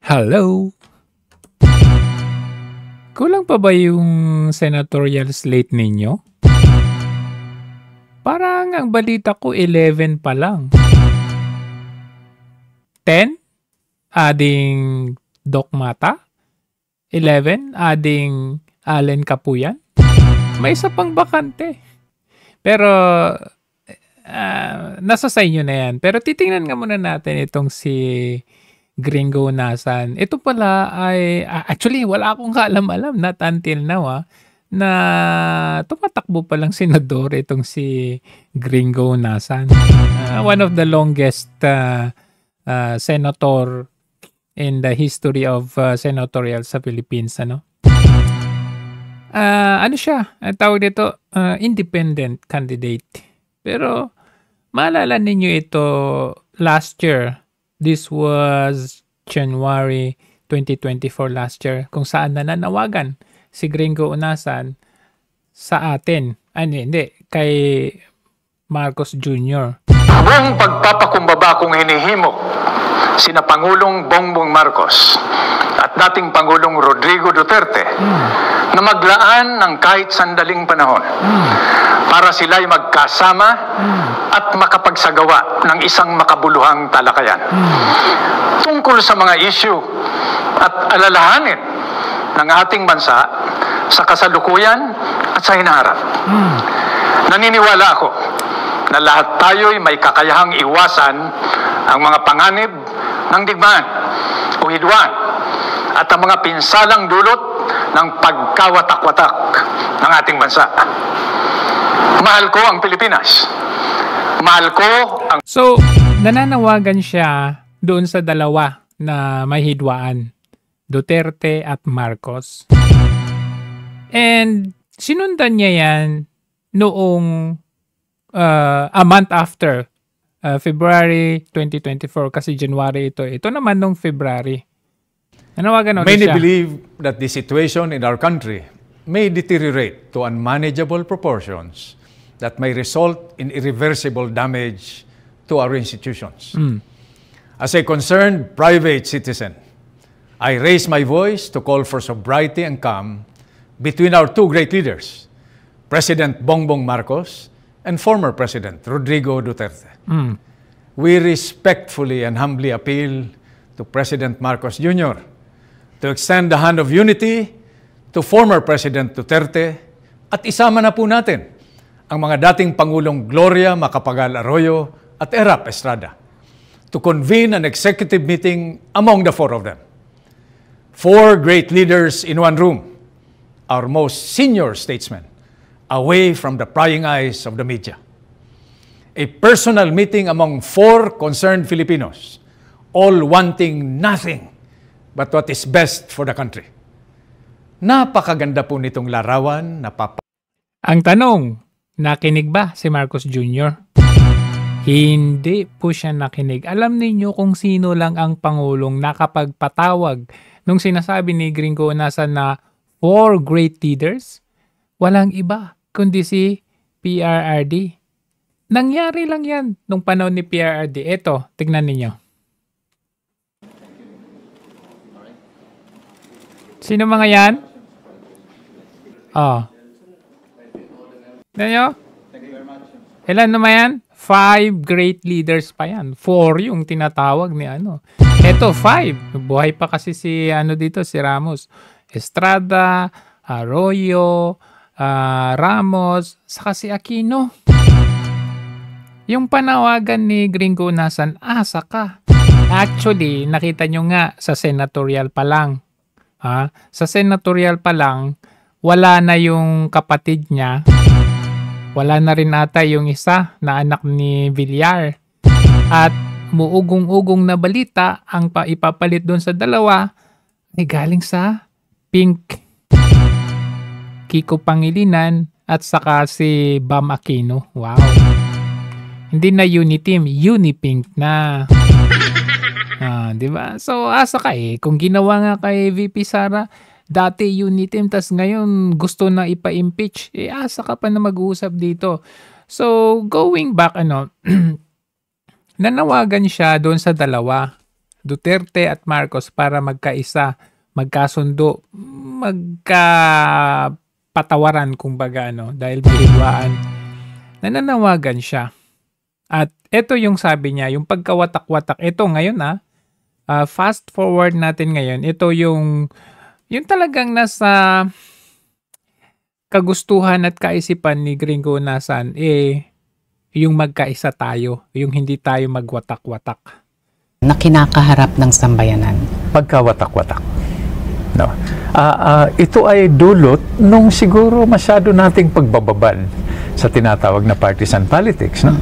Hello? Kulang pa ba yung senatorial slate ninyo? Parang ang balita ko 11 pa lang. 10? Ading Doc Mata? 11? Ading Allen Capuyan? May isa pang bakante. Pero nasa sa inyo na yan. Pero titingnan nga muna natin itong si Gringo Nasan. Ito pala ay, actually wala akong kaalam-alam not until now na tumatakbo palang senador itong si Gringo Nasan. One of the longest senator in the history of senatorial sa Philippines. Ano siya? Ang tawag dito, independent candidate. Pero maalala ninyo ito last year. This was January 2024 last year kung saan nananawagan si Gringo Nasan sa atin. Hindi, kay Marcos Jr. Buong pagpapakumbaba kong hinihimok sina Pangulong Bongbong Marcos at dating Pangulong Rodrigo Duterte na maglaan ng kahit sandaling panahon para sila'y magkasama at makapagsagawa ng isang makabuluhang talakayan tungkol sa mga issue at alalahanin ng ating bansa sa kasalukuyan at sa hinaharap. Naniniwala ako na lahat tayo'y may kakayahang iwasan ang mga panganib ng digmaan o hidwaan at ang mga pinsalang dulot ng pagkawatak-watak ng ating bansa. Mahal ko ang Pilipinas. Mahal ko ang... So, nananawagan siya doon sa dalawa na may hidwaan, Duterte at Marcos. And sinundan niya yan noong a month after February 2024 kasi January ito. Ito naman nung February. Nanawagan ulit Many siya. believe that the situation in our country may deteriorate to unmanageable proportions that may result in irreversible damage to our institutions. As a concerned private citizen, I raise my voice to call for sobriety and calm between our two great leaders, President Bongbong Marcos and former President Rodrigo Duterte. We respectfully and humbly appeal to President Marcos Jr. to extend the hand of unity to former President Duterte at isama na po natin ang mga dating Pangulong Gloria Macapagal Arroyo at Erap Estrada to convene an executive meeting among the four of them. Four great leaders in one room, our most senior statesmen, away from the prying eyes of the media. A personal meeting among four concerned Filipinos, all wanting nothing but what is best for the country. Napakaganda po nitong larawan na Ang tanong, nakinig ba si Marcos Jr.? Hindi po siya nakinig. Alam niyo kung sino lang ang Pangulong nakapagpatawag nung sinasabi ni Gringo Nasan na four great leaders? Walang iba kundi si PRRD. Nangyari lang yan nung panahon ni PRRD. Eto, tignan ninyo. Sino mga yan? Tignan nyo? Ilan naman yan? 5 great leaders pa yan. 4 yung tinatawag ni ano. Eto, 5. Buhay pa kasi si dito, si Ramos. Estrada, Arroyo, Ramos, saka si Aquino. Yung panawagan ni Gringo Nasan, asa ka. Actually, nakita nyo nga sa senatorial pa lang. Sa senatorial pa lang, wala na yung kapatid niya. Wala na rin ata yung isa na anak ni Villar. At muugong-ugong na balita ang ipapalit doon sa dalawa ay galing sa Pink. Kiko Pangilinan at saka si Bam Aquino. Wow. Hindi na Uniteam, Unipink na. Di ba? So, asa ka kung ginawa nga kay VP Sara, dati Uniteam, tas ngayon gusto na ipa-impeach, asa ka pa na mag-uusap dito. So, going back, nanawagan siya doon sa dalawa Duterte at Marcos para magkaisa, magkasundo, magkapatawaran kumbaga dahil bihigwaan. Nananawagan siya. At ito yung sabi niya, yung pagkawatak-watak. Ito ngayon fast forward natin ngayon. Ito yung talagang nasa kagustuhan at kaisipan ni Gringo Nasan, yung magkaisa tayo, yung hindi tayo magwatak-watak. Na kinakaharap ng sambayanan. Pagkawatak-watak. No. Ito ay dulot nung siguro masyado nating pagbababad sa tinatawag na partisan politics. No?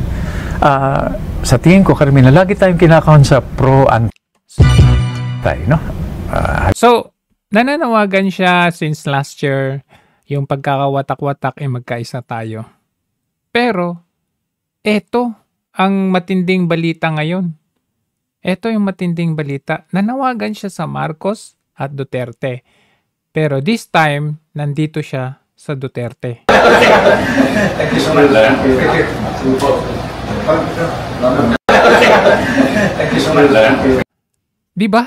Sa tingin ko, Carmina, lagi tayong kinakahon sa pro-anti. No? So, nananawagan siya since last year, yung pagkakawatak-watak magkaisa tayo. Pero, eto ang matinding balita ngayon. Ito yung matinding balita. Nanawagan siya sa Marcos at Duterte. Pero this time, nandito siya sa Duterte. Diba?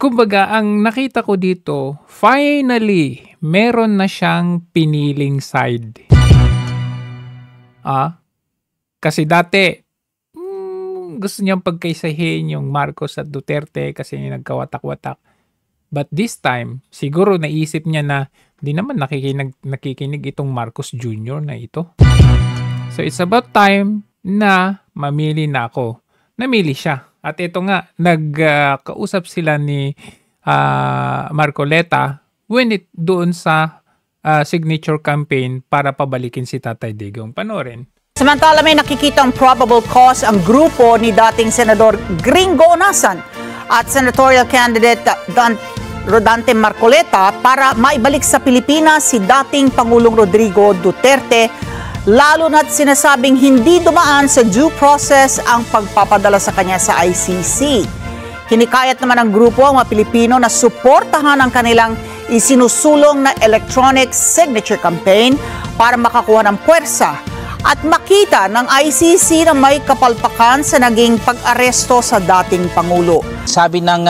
Kumbaga, ang nakita ko dito, finally, meron na siyang piniling side. Kasi dati, gusto niyang pagkaisahin yung Marcos at Duterte kasi nagkawatak-watak. But this time, siguro naisip niya na di naman nakikinig itong Marcos Jr. na ito. So it's about time na mamili na ako. Namili siya. At ito nga, nagkausap sila ni Marcoleta doon sa signature campaign para pabalikin si Tatay Digong. Panoorin. Samantala may nakikitang probable cause ang grupo ni dating Senador Gringo Nasan at senatorial candidate Rodante Marcoleta para maibalik sa Pilipinas si dating Pangulong Rodrigo Duterte, lalo na't sinasabing hindi dumaan sa due process ang pagpapadala sa kanya sa ICC. Hinikayat naman ng grupo ang mga Pilipino na suportahan ang kanilang isinusulong na electronic signature campaign para makakuha ng puwersa at makita ng ICC na may kapalpakan sa naging pag-aresto sa dating Pangulo. Sabi ng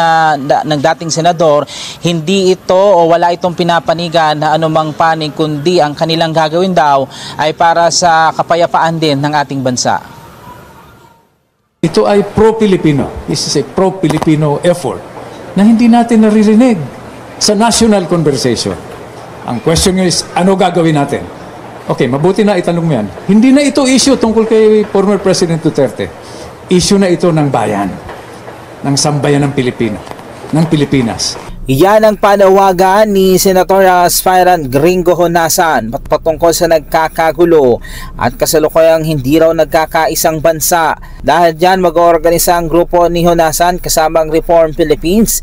dating senador, hindi ito o wala itong pinapanigan na anumang panig, kundi ang kanilang gagawin daw ay para sa kapayapaan din ng ating bansa. Ito ay pro-Filipino. This is a pro-Filipino effort na hindi natin naririnig sa national conversation. Ang question is, ano gagawin natin? Okay, mabuti na itanong mo yan. Hindi na ito issue tungkol kay former President Duterte. Issue na ito ng bayan, ng sambayan ng Pilipino, ng Pilipinas. Yan ang panawagan ni Senator Aspirant Gringo Nasan patungkol sa nagkakagulo at kasalukuyang hindi raw nagkakaisang bansa. Dahil dyan mag-oorganisa ang grupo ni Honasan kasama ang Reform Philippines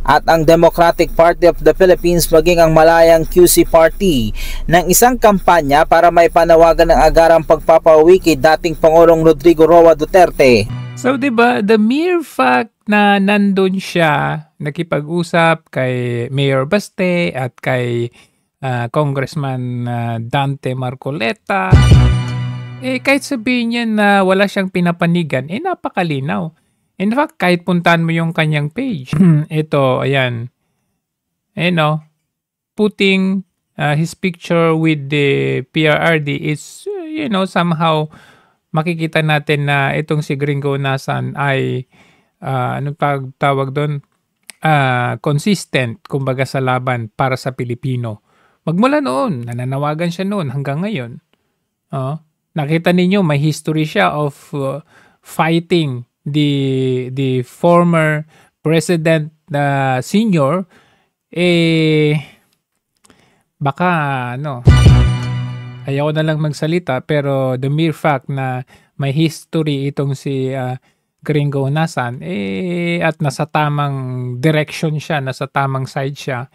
at ang Democratic Party of the Philippines maging ang Malayang QC Party ng isang kampanya para may panawagan ng agarang pagpapauwi kay dating Pangulong Rodrigo Roa Duterte. So, diba, the mere fact na nandun siya, nakipag-usap kay Mayor Baste at kay Congressman Dante Marcoleta, kahit sabihin niya na wala siyang pinapanigan, napakalinaw. In fact, kahit puntahan mo yung kanyang page, ito, ayan, putting his picture with the PRRD is, somehow makikita natin na itong si Gringo Nasan ay, anong tawag doon? Consistent, kumbaga sa laban para sa Pilipino. Magmula noon, nananawagan siya noon hanggang ngayon. Nakita ninyo, may history siya of fighting the former president senior, baka ayaw na lang magsalita, pero the mere fact na may history itong si Gringo Nasan, at nasa tamang direction siya, nasa tamang side siya,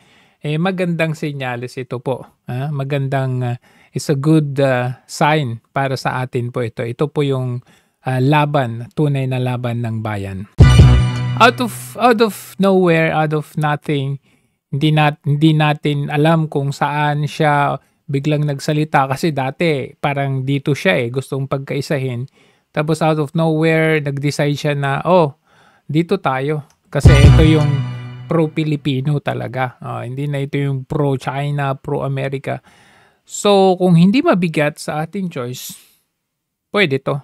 magandang senyales ito po. Magandang, it's a good sign para sa atin po ito. Ito po yung laban, tunay na laban ng bayan. Out of nowhere, out of nothing, hindi natin alam kung saan siya biglang nagsalita kasi dati parang dito siya gustong pagkaisahin. Tapos out of nowhere, nag-decide siya na, dito tayo. Kasi ito yung pro-Pilipino talaga. Hindi na ito yung pro-China, pro-America. So, kung hindi mabigat sa ating choice, pwede to.